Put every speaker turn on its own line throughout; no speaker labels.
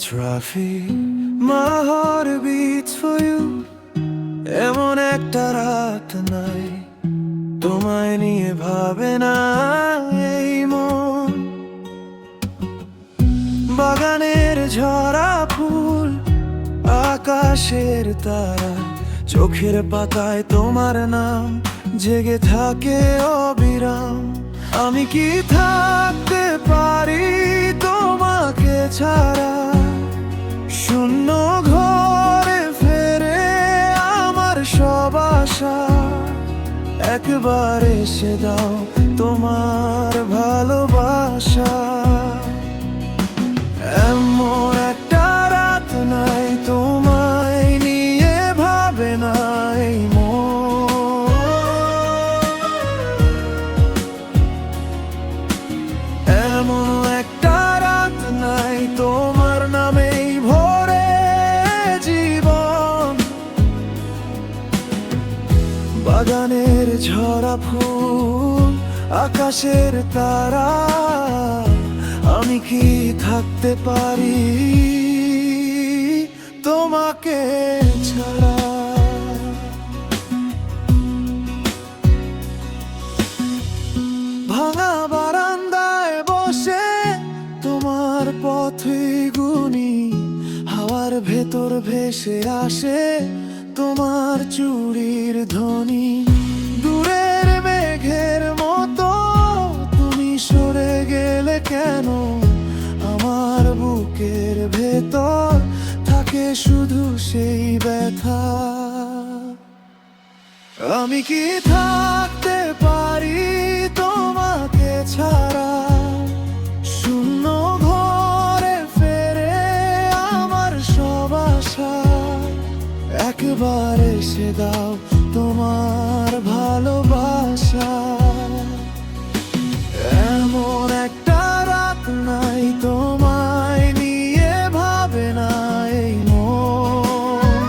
It's Rafi, my heart beats for you. এমন একটা রাত নাই তোমায় নিয়ে ভাবে না এই মন। বাগানের ঝরা ফুল, আকাশের তারা, চোখের পাতায় তোমার নাম জেগে থাকে অবিরাম। আমি কি থাকতে পারি তোমাকে ছাড়া? শূন্য ঘরে ফেরে আমার সব আশা। একবার এসে দাও তোমার ভালোবাসা। এমন একটা রাত নাই তোমায় নিয়ে ভাবে না এই মন। এমন একটা রাত নাই তোমার নামেই ভরে জীবন। বাগানের ঝরা ফুল, আকাশের তারা, আমি কি থাকতে পারি তোমাকে ছাড়া? ভাঙা বারান্দায় বসে তোমার পথে গুনি, হাওয়ার ভেতর ভেসে আসে তোমার চুড়ির ধ্বনি। দূরের মেঘের মতো তুমি সরে গেলে কেন? আমার বুকের ভেতর থাকে শুধু সেই ব্যথা। আমি কি থাকতে পারি তোমাকে ছাড়া? শূন্য ঘরে ফেরে আমার সব আশা। একবার এসে দাও তোমার ভালোবাসা। এমন একটা রাত নাই তোমায় নিয়ে ভাবে না এই মন।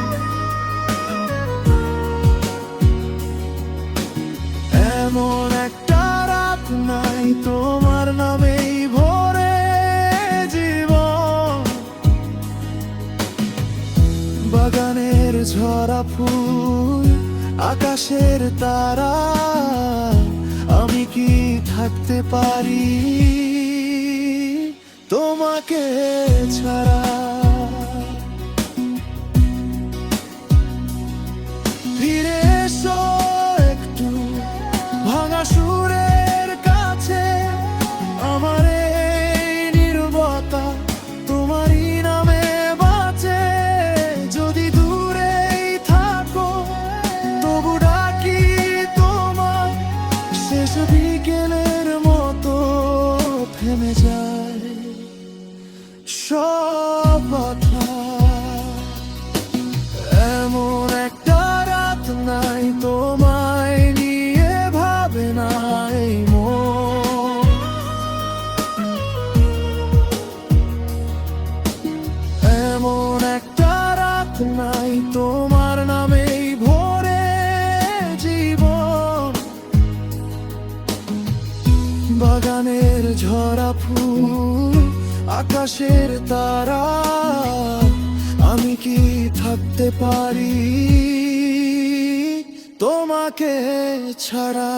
এমন একটা রাত নাই তোমার নামেই ভরে জীবন। বাগানের ঝরা ফুল, আকাশের তারা, আমি কি থাকতে পারি তোমাকে ছাড়া? ফিরে এসো একটু ভাঙা সুরের কাছে। আমার এই নীরবতা তোমারই নামে বাঁচে। যদি দূরেই থাকো তবু ডাকি তোমার। শেষ বিকেলের মতো থেমে যায় সব কথা। এমন একটা রাত নাই তোমায় নিয়ে ভাবে না এই মন। এমন একটা রাত নাই তোমার নামেই ভরে জীবন। বাগানের ঝরা ফুল, আকাশের তারা, আমি কি থাকতে পারি তোমাকে ছাড়া?